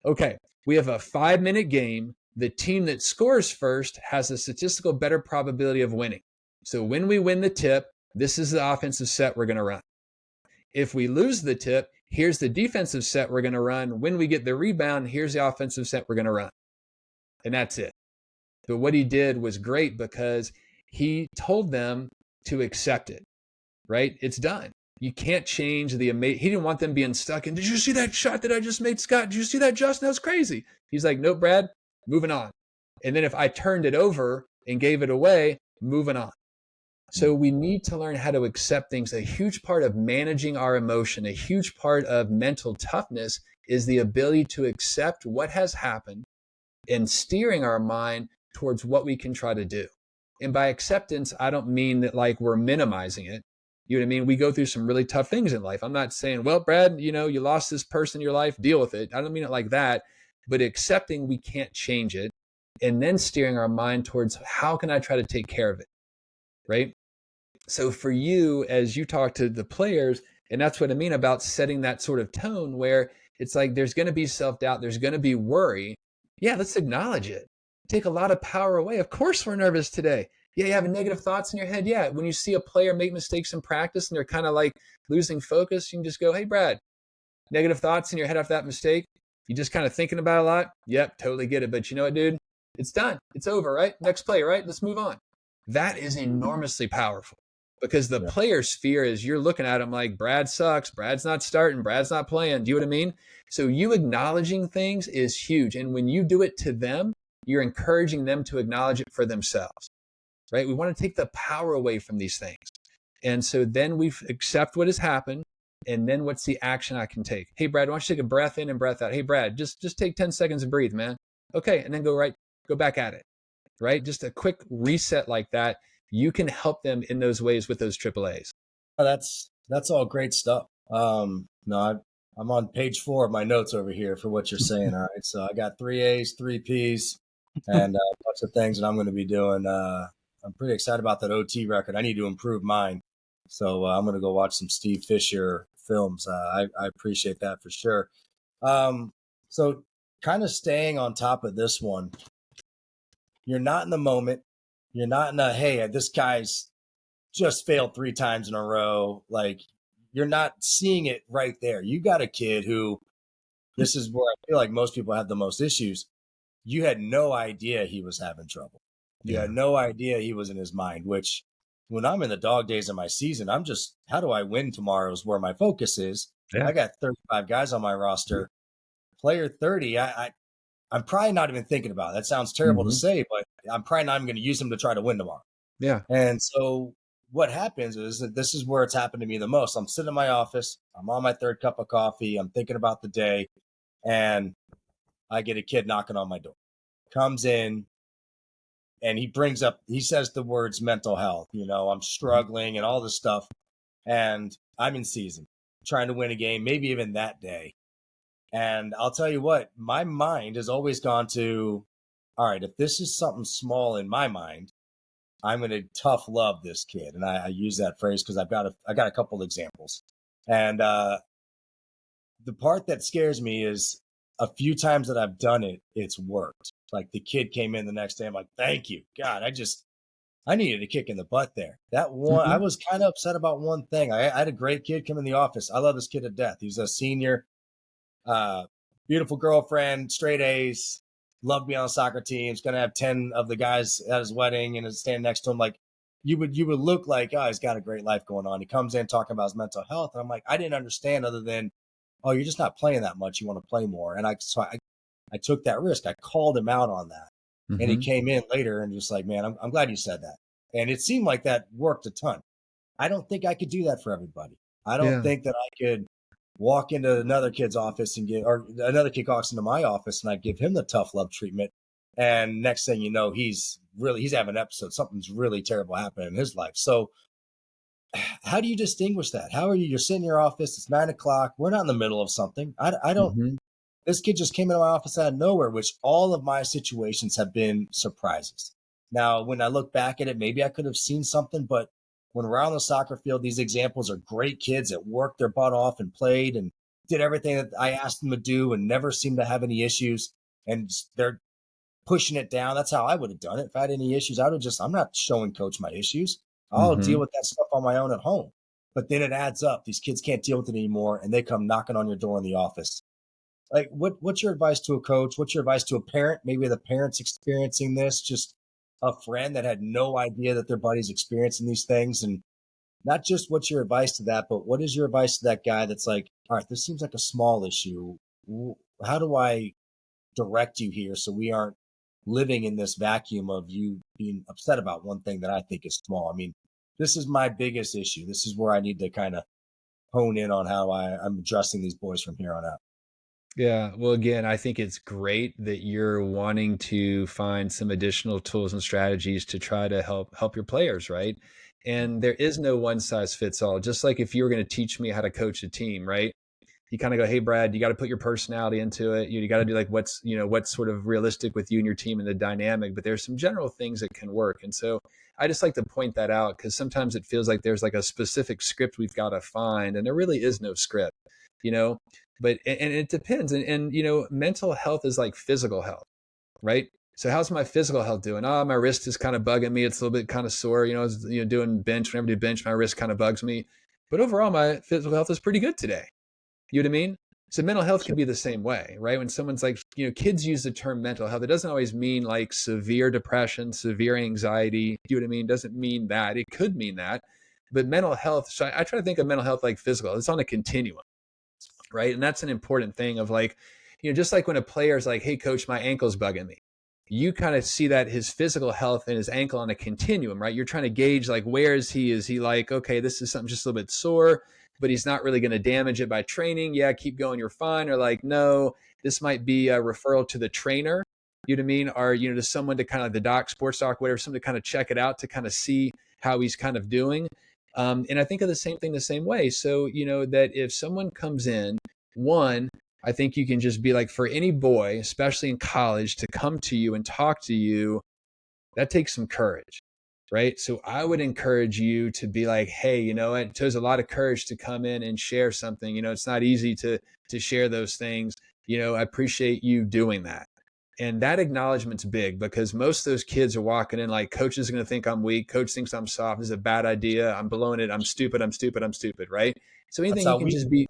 okay, we have a 5-minute game. The team that scores first has a statistical better probability of winning. So when we win the tip, this is the offensive set we're going to run. If we lose the tip, Here's the defensive set we're going to run. When we get the rebound, here's the offensive set we're going to run. And that's it. But what he did was great because he told them to accept it, right? It's done. You can't change he didn't want them being stuck in, did you see that shot that I just made, Scott? Did you see that, Justin? That was crazy. He's like, nope, Brad, moving on. And then if I turned it over and gave it away, moving on. So we need to learn how to accept things. A huge part of managing our emotion, a huge part of mental toughness is the ability to accept what has happened and steering our mind towards what we can try to do. And by acceptance, I don't mean that like we're minimizing it. You know what I mean? We go through some really tough things in life. I'm not saying, well, Brad, you lost this person in your life, deal with it. I don't mean it like that, but accepting we can't change it and then steering our mind towards how can I try to take care of it, right? So for you, as you talk to the players, and that's what I mean about setting that sort of tone where it's like there's going to be self-doubt, there's going to be worry. Yeah, let's acknowledge it. Take a lot of power away. Of course we're nervous today. Yeah, you have negative thoughts in your head. Yeah, when you see a player make mistakes in practice and they're kind of like losing focus, you can just go, hey, Brad, negative thoughts in your head after that mistake. You just kind of thinking about it a lot. Yep, totally get it. But you know what, dude? It's done. It's over, right? Next play, right? Let's move on. That is enormously powerful because the player's fear is you're looking at him like, Brad sucks. Brad's not starting. Brad's not playing. Do you know what I mean? So you acknowledging things is huge. And when you do it to them, you're encouraging them to acknowledge it for themselves. Right? We want to take the power away from these things. And so then we accept what has happened. And then what's the action I can take? Hey, Brad, why don't you take a breath in and breath out? Hey, Brad, just take 10 seconds and breathe, man. Okay. And then go back at it, right? Just a quick reset like that. You can help them in those ways with those AAAs. Oh, that's all great stuff. No, I'm on page 4 of my notes over here for what you're saying. All right. So I got 3 A's, 3 P's, and a bunch of things that I'm going to be doing. I'm pretty excited about that OT record. I need to improve mine. So I'm going to go watch some Steve Fisher films. I appreciate that for sure. So kind of staying on top of this one, you're not in the moment. You're not in a, hey, this guy's just failed 3 times in a row. Like you're not seeing it right there. You got a kid who, this is where I feel like most people have the most issues. You had no idea he was having trouble. You had no idea he was in his mind, which when I'm in the dog days of my season, I'm just, how do I win tomorrow is where my focus is. Yeah. I got 35 guys on my roster. Player 30, I'm probably not even thinking about it. That sounds terrible to say, but I'm probably not even going to use him to try to win tomorrow. Yeah. And so what happens is that this is where it's happened to me the most. I'm sitting in my office. I'm on my 3rd cup of coffee. I'm thinking about the day. And I get a kid knocking on my door. Comes in. And he says the words mental health, I'm struggling and all this stuff. And I'm in season, trying to win a game, maybe even that day. And I'll tell you what, my mind has always gone to, all right, if this is something small in my mind, I'm going to tough love this kid. And I use that phrase because I got a couple examples. And the part that scares me is a few times that I've done it, it's worked. Like the kid came in the next day. I'm like, thank you, God. I needed a kick in the butt there. That one, I was kind of upset about one thing. I had a great kid come in the office. I love this kid to death. He's a senior, beautiful girlfriend, straight A's, loved me on the soccer team. He's going to have 10 of the guys at his wedding and is standing next to him. Like you would look like, oh, he's got a great life going on. He comes in talking about his mental health. And I'm like, I didn't understand other than, oh, you're just not playing that much. You want to play more. And I took that risk. I called him out on that. And he came in later and just like, man, I'm glad you said that. And it seemed like that worked a ton. I don't think I could do that for everybody. I don't think that I could walk into another kid's office or another kid walks into my office and I give him the tough love treatment. And next thing you know, he's having an episode. Something's really terrible happening in his life. So how do you distinguish that? How are you? You're sitting in your office. It's 9 o'clock. We're not in the middle of something. I don't. This kid just came into my office out of nowhere, which all of my situations have been surprises. Now, when I look back at it, maybe I could have seen something, but when we're out on the soccer field, these examples are great kids that worked their butt off and played and did everything that I asked them to do and never seemed to have any issues. And they're pushing it down. That's how I would have done it. If I had any issues, I'm not showing coach my issues. I'll deal with that stuff on my own at home. but then it adds up. These kids can't deal with it anymore, and they come knocking on your door in the office. Like, what's your advice to a coach? What's your advice to a parent? Maybe the parent's experiencing this, just a friend that had no idea that their buddy's experiencing these things. And not just what's your advice to that, but what is your advice to that guy that's like, all right, this seems like a small issue. How do I direct you here so we aren't living in this vacuum of you being upset about one thing that I think is small? I mean, this is my biggest issue. This is where I need to kind of hone in on how I'm addressing these boys from here on out. Yeah. Well, again, I think it's great that you're wanting to find some additional tools and strategies to try to help your players, right? And there is no one size fits all. Just like if you were going to teach me how to coach a team, right? You kind of go, hey, Brad, you got to put your personality into it. You got to do like what's sort of realistic with you and your team and the dynamic. But there's some general things that can work. And so I just like to point that out because sometimes it feels like there's like a specific script we've got to find, and there really is no script, you know. But and it depends. And mental health is like physical health, right? So how's my physical health doing? Oh, my wrist is kind of bugging me. It's a little bit kind of sore. Doing bench. Whenever I do bench, my wrist kind of bugs me. But overall, my physical health is pretty good today. You know what I mean? So mental health can be the same way, right? When someone's like, kids use the term mental health. It doesn't always mean like severe depression, severe anxiety. You know what I mean? It doesn't mean that. It could mean that. But mental health, so I try to think of mental health like physical. It's on a continuum, right? And that's an important thing of like, just like when a player's like, hey, coach, my ankle's bugging me. You kind of see that his physical health and his ankle on a continuum, right? You're trying to gauge like, where is he? Is he like, okay, this is something just a little bit sore, but he's not really going to damage it by training. Yeah, keep going, you're fine. Or like, no, this might be a referral to the trainer, you know what I mean? Or, to someone to kind of the doc, sports doc, whatever, someone to kind of check it out to kind of see how he's kind of doing. And I think of the same thing the same way. So, that if someone comes in, one, I think you can just be like, for any boy, especially in college, to come to you and talk to you, that takes some courage, right? So I would encourage you to be like, hey, it shows a lot of courage to come in and share something. It's not easy to share those things. I appreciate you doing that. And that acknowledgement's big because most of those kids are walking in like, coach is going to think I'm weak. Coach thinks I'm soft. This is a bad idea. I'm blowing it. I'm stupid. I'm stupid. I'm stupid. Right. So That's anything how you can we just be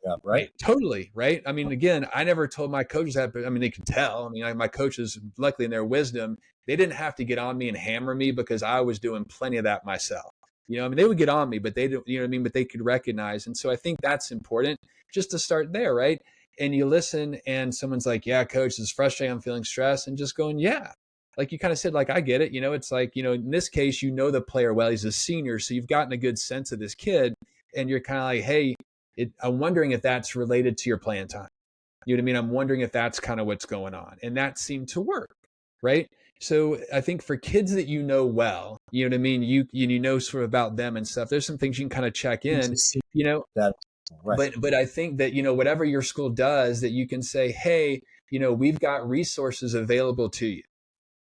up, right? totally. Right. I mean, again, I never told my coaches that, but I mean, they could tell. I mean, my coaches, luckily in their wisdom, they didn't have to get on me and hammer me because I was doing plenty of that myself. I mean, they would get on me, but they don't, you know what I mean? But they could recognize. And so I think that's important just to start there. Right. And you listen and someone's like, yeah, coach, this is frustrating. I'm feeling stressed, and just going, yeah. Like you kind of said, like, I get it. It's like, in this case, the player well, he's a senior. So you've gotten a good sense of this kid and you're kind of like, hey, I'm wondering if that's related to your playing time. You know what I mean? I'm wondering if that's kind of what's going on. And that seemed to work. Right. So I think for kids that well, you know what I mean? You know sort of about them and stuff. There's some things you can kind of check in, That right. but I think that, whatever your school does, that you can say, hey, we've got resources available to you.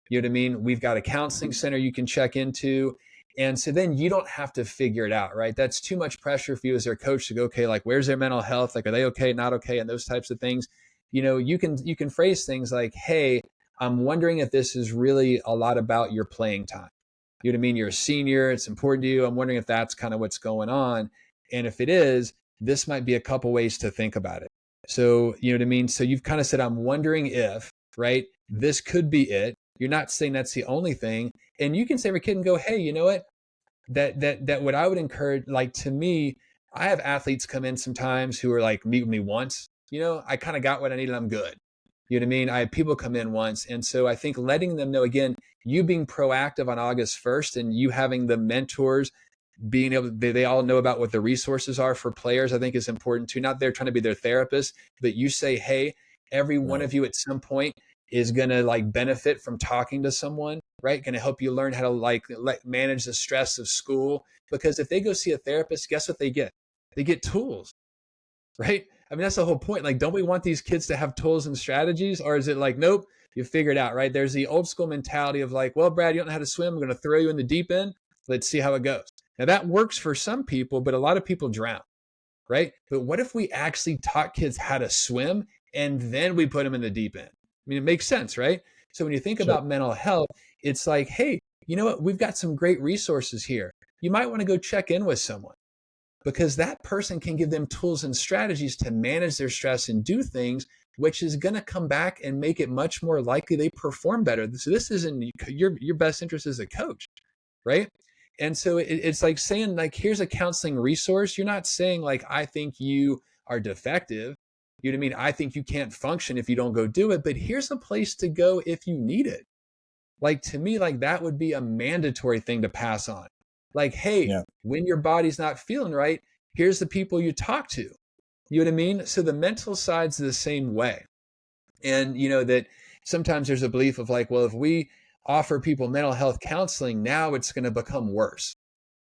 You know what I mean? We've got a counseling center you can check into. And so then you don't have to figure it out, right? That's too much pressure for you as their coach to go, okay, like, where's their mental health? Like, are they okay, not okay? And those types of things. You can phrase things like, hey, I'm wondering if this is really a lot about your playing time. You know what I mean? You're a senior. It's important to you. I'm wondering if that's kind of what's going on. And if it is, this might be a couple ways to think about it. So, you know what I mean? So you've kind of said, I'm wondering if, right, this could be it. You're not saying that's the only thing. And you can say to a kid and go, hey, you know what? That what I would encourage, like, to me, I have athletes come in sometimes who are like, meet with me once. I kind of got what I needed. I'm good. You know what I mean? I had people come in once. And so I think letting them know, again, you being proactive on August 1st and you having the mentors, being able to, they all know about what the resources are for players, I think is important too. Not they're trying to be their therapist, but you say, hey, every one of you at some point is going to like benefit from talking to someone, right? Going to help you learn how to like manage the stress of school. Because if they go see a therapist, guess what they get? They get tools, right? I mean, that's the whole point. Like, don't we want these kids to have tools and strategies? Or is it like, nope, you figured out, right? There's the old school mentality of like, well, Brad, you don't know how to swim. I'm going to throw you in the deep end. Let's see how it goes. Now that works for some people, but a lot of people drown, right? But what if we actually taught kids how to swim and then we put them in the deep end? I mean, it makes sense, right? So when you think about mental health, it's like, hey, you know what? We've got some great resources here. You might want to go check in with someone. because that person can give them tools and strategies to manage their stress and do things, which is going to come back and make it much more likely they perform better. So this is in your best interest as a coach, right? And so it's like saying, like, here's a counseling resource. You're not saying like, I think you are defective. You know what I mean? I think you can't function if you don't go do it, but here's a place to go if you need it. Like, to me, like, that would be a mandatory thing to pass on. Like, hey, when your body's not feeling right, here's the people you talk to. You know what I mean? So the mental side's the same way. And, you know, that sometimes there's a belief of like, well, if we offer people mental health counseling, now it's going to become worse.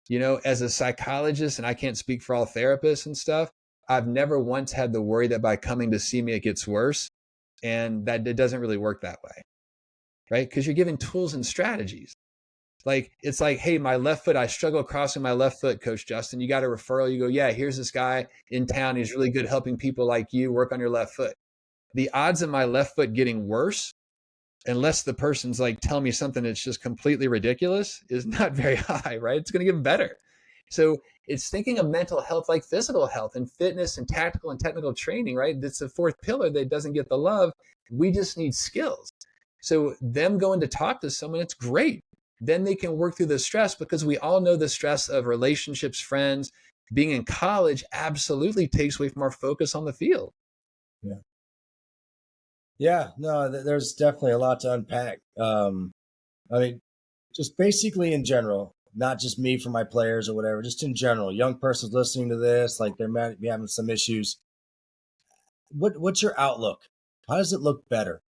You know, as a psychologist, and I can't speak for all therapists and stuff, I've never once had the worry that by coming to see me, it gets worse. And that it doesn't really work that way, right? Because you're giving tools and strategies. Like, it's like, hey, my left foot, I struggle crossing my left foot, Coach Justin. You got a referral. You go, yeah, here's this guy in town. He's really good helping people like you work on your left foot. The odds of my left foot getting worse, unless the person's like telling me something that's just completely ridiculous, is not very high, right? It's going to get better. So it's thinking of mental health like physical health and fitness and tactical and technical training, right? That's the fourth pillar that doesn't get the love. We just need skills. So them going to talk to someone, it's great. Then they can work through the stress, because we all know the stress of relationships, friends, being in college absolutely takes away from our focus on the field. Yeah. Yeah, no, there's definitely a lot to unpack. I mean, just basically in general, not just me for my players or whatever, just in general, young person's listening to this, like they might be having some issues. What's your outlook? How does it look better?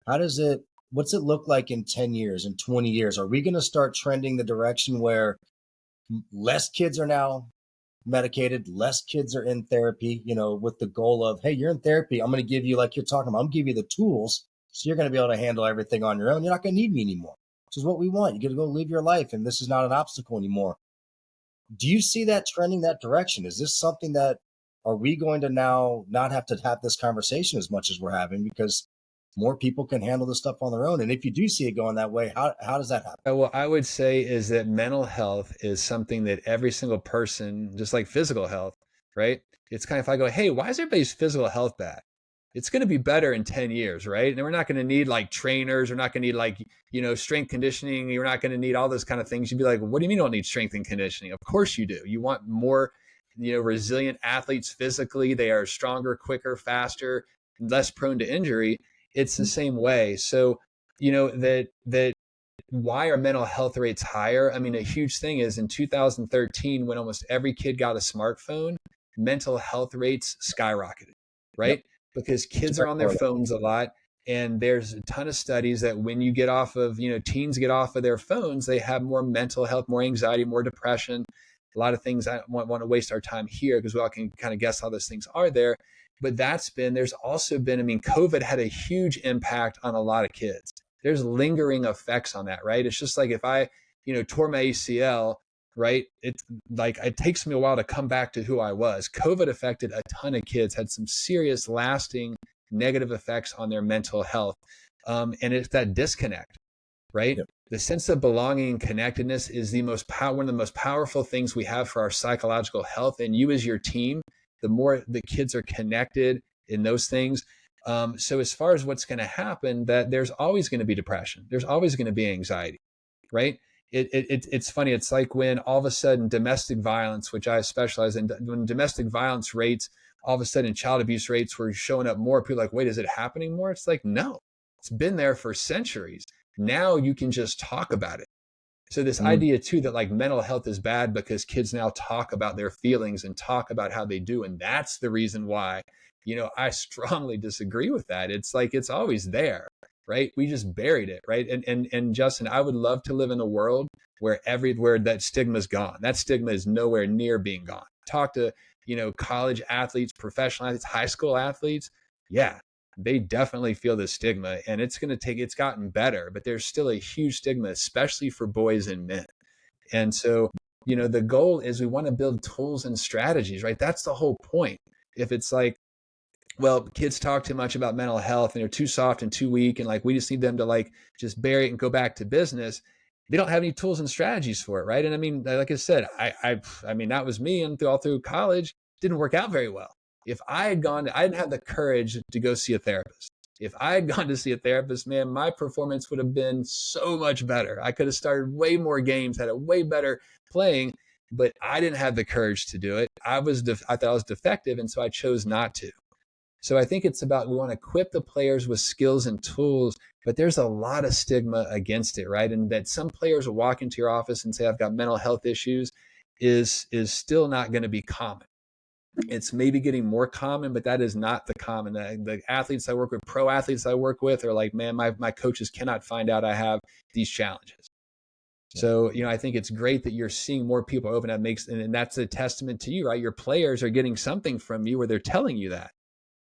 What's it look like in 10 years, in 20 years? Are we going to start trending the direction where less kids are now medicated, less kids are in therapy, you know, with the goal of, hey, you're in therapy, I'm going to give you, like you're talking about, I'm going to give you the tools so you're going to be able to handle everything on your own. You're not going to need me anymore, which is what we want. You get to go live your life, and this is not an obstacle anymore. Do you see that trending that direction? Is this something that, are we going to now not have to have this conversation as much as we're having, because more people can handle this stuff on their own? And if you do see it going that way, how does that happen? What I would say is that mental health is something that every single person, just like physical health, right? It's kind of, if I go, hey, why is everybody's physical health bad? It's going to be better in 10 years, right? And we're not going to need like trainers. We're not going to need like, you know, strength conditioning. You're not going to need all those kind of things. You'd be like, what do you mean you don't need strength and conditioning? Of course you do. You want more, you know, resilient athletes physically. They are stronger, quicker, faster, less prone to injury. It's the same way. So, you know, that why are mental health rates higher? I mean, a huge thing is in 2013, when almost every kid got a smartphone, mental health rates skyrocketed, right? Yep. Because kids are on their phones a lot. And there's a ton of studies that when you get off of, you know, teens get off of their phones, they have more mental health, more anxiety, more depression, a lot of things. I don't want to waste our time here because we all can kind of guess how those things are there. But there's also been, I mean, COVID had a huge impact on a lot of kids. There's lingering effects on that, right? It's just like if I, you know, tore my ACL, right? It's like, it takes me a while to come back to who I was. COVID affected a ton of kids, had some serious lasting negative effects on their mental health. And it's that disconnect, right? Yep. The sense of belonging and connectedness is one of the most powerful things we have for our psychological health. And you as your team, the more the kids are connected in those things. So as far as what's going to happen, that there's always going to be depression. There's always going to be anxiety, right? It's funny. It's like when all of a sudden domestic violence, which I specialize in, when domestic violence rates, all of a sudden child abuse rates were showing up more. People are like, wait, is it happening more? It's like, no, it's been there for centuries. Now you can just talk about it. So this idea too, that like mental health is bad because kids now talk about their feelings and talk about how they do. And that's the reason why, you know, I strongly disagree with that. It's like, it's always there, right? We just buried it, right? And Justin, I would love to live in a world where everywhere that stigma is gone. That stigma is nowhere near being gone. Talk to, you know, college athletes, professional athletes, high school athletes. Yeah, they definitely feel the stigma, and it's gotten better, but there's still a huge stigma, especially for boys and men. And so, you know, the goal is we want to build tools and strategies, right? That's the whole point. If it's like, well, kids talk too much about mental health and they're too soft and too weak, and like, we just need them to like, just bury it and go back to business. They don't have any tools and strategies for it. Right. And I mean, like I said, I mean, that was me and all through college. didn't work out very well. If I had gone, I didn't have the courage to go see a therapist. If I had gone to see a therapist, man, my performance would have been so much better. I could have started way more games, had a way better playing, but I didn't have the courage to do it. I thought I was defective, and so I chose not to. So I think it's about, we want to equip the players with skills and tools, but there's a lot of stigma against it, right? And that some players will walk into your office and say, I've got mental health issues is still not going to be common. It's maybe getting more common, but that is not the common. The athletes I work with, pro athletes I work with, are like, man, my coaches cannot find out I have these challenges. So, I think it's great that you're seeing more people open up, and that's a testament to you, right? Your players are getting something from you where they're telling you that.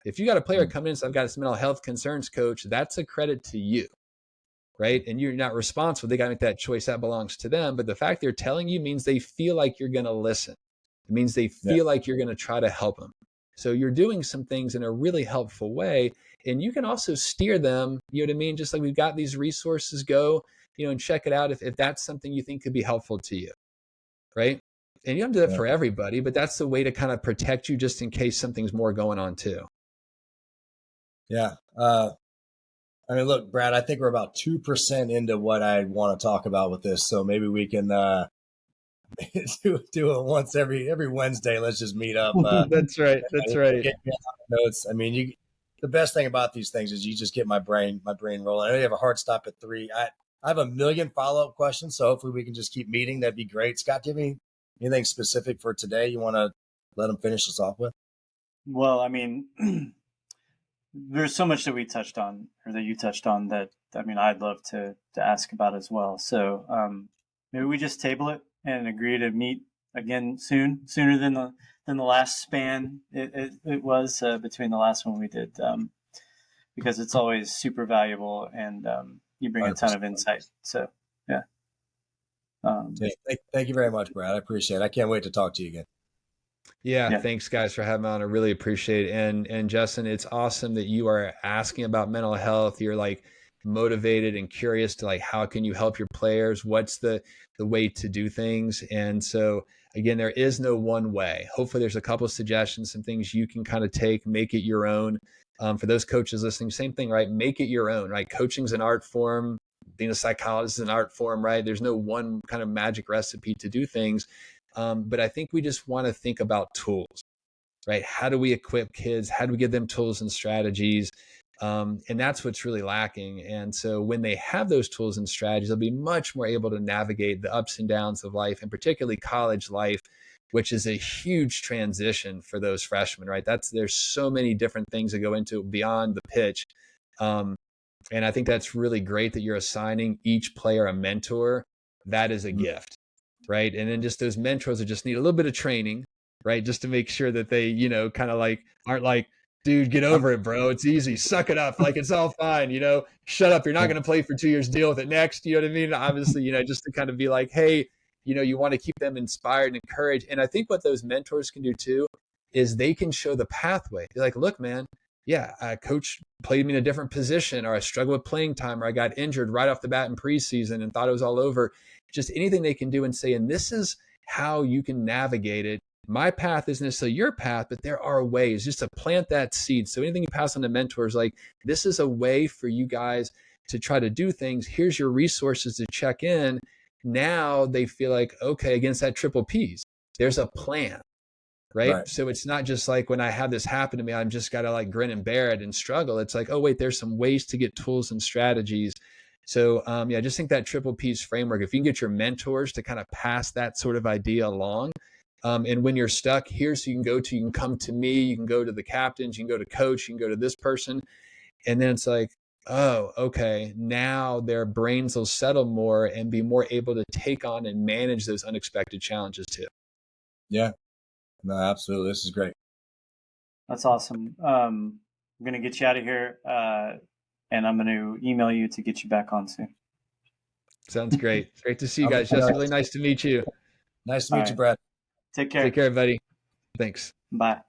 If you got a player coming in and says, I've got some mental health concerns, coach, that's a credit to you, right? And you're not responsible. They got to make that choice. That belongs to them. But the fact they're telling you means they feel like you're going to listen. It means they feel like you're going to try to help them. So you're doing some things in a really helpful way. And you can also steer them, you know what I mean? Just like we've got these resources, go, and check it out if that's something you think could be helpful to you, right? And you don't do that for everybody, but that's the way to kind of protect you just in case something's more going on too. Yeah. I mean, look, Brad, I think we're about 2% into what I want to talk about with this. So maybe we can do it once every Wednesday. Let's just meet up. That's right. That's right. Get me notes. I mean, the best thing about these things is you just get my brain rolling. I know you have a hard stop at 3. I have a million follow-up questions, so hopefully we can just keep meeting. That'd be great. Scott, do you have anything specific for today you want to let them finish us off with? Well, I mean, there's so much that we touched on, or that you touched on, that I'd love to ask about as well. So maybe we just table it and agree to meet again sooner than the last span it was between the last one we did, because it's always super valuable, and you bring 100%. A ton of insight. So yeah. Thank you very much, Brad. I appreciate it. I can't wait to talk to you again. Yeah, thanks guys for having me on. I really appreciate it. And Justin, it's awesome that you are asking about mental health. You're like motivated and curious to like, how can you help your players? What's the way to do things? And so again, there is no one way. Hopefully there's a couple of suggestions, some things you can kind of take, make it your own. For those coaches listening, same thing, right? Make it your own, right? Coaching's an art form. Being a psychologist is an art form, right? There's no one kind of magic recipe to do things. But I think we just want to think about tools, right? How do we equip kids? How do we give them tools and strategies? And that's what's really lacking. And so when they have those tools and strategies, they'll be much more able to navigate the ups and downs of life, and particularly college life, which is a huge transition for those freshmen, right? There's so many different things that go into it beyond the pitch. And I think that's really great that you're assigning each player a mentor. That is a gift. Right. And then just those mentors that just need a little bit of training, right? Just to make sure that they, kind of like aren't like, dude, get over it, bro. It's easy. Suck it up. Like, it's all fine. Shut up. You're not going to play for 2 years. Deal with it next. You know what I mean? Obviously, just to kind of be like, hey, you want to keep them inspired and encouraged. And I think what those mentors can do too is they can show the pathway. They're like, look, man, coach played me in a different position, or I struggled with playing time, or I got injured right off the bat in preseason and thought it was all over. Just anything they can do and say, and this is how you can navigate it. My path isn't necessarily your path, but there are ways, just to plant that seed. So anything you pass on to mentors, like, this is a way for you guys to try to do things. Here's your resources to check in. Now they feel like, okay, against that triple P's, there's a plan, right? So it's not just like, when I have this happen to me, I'm just got to like grin and bear it and struggle. It's like, oh wait, there's some ways to get tools and strategies. So just think that triple P's framework, if you can get your mentors to kind of pass that sort of idea along, and when you're stuck, here's who you can go to. You can come to me, you can go to the captains, you can go to coach, you can go to this person. And then it's like, oh, okay, now their brains will settle more and be more able to take on and manage those unexpected challenges too. Yeah, no, absolutely. This is great. That's awesome. I'm going to get you out of here. And I'm going to email you to get you back on soon. Sounds great. Great to see you guys. Just really nice to meet you. Nice to meet you, Brad. Take care. Take care, buddy. Thanks. Bye.